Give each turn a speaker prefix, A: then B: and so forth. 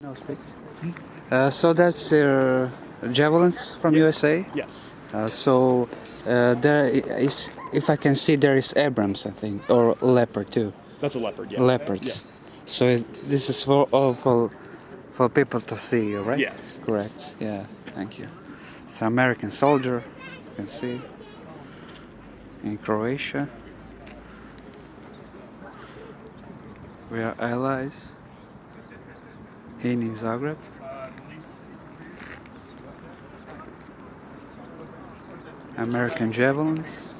A: No, speak. So that's javelins from
B: Yeah.
A: USA.
B: Yes.
A: There is, if I can see, there is Abrams, I think, or leopard too.
B: That's a leopard, yeah.
A: Leopard.
B: Yeah.
A: So this is for all for people to see, right?
B: Yes.
A: Correct. Yeah. Thank you. It's an American soldier. You can see in Croatia. We are allies. In Zagreb. American javelins.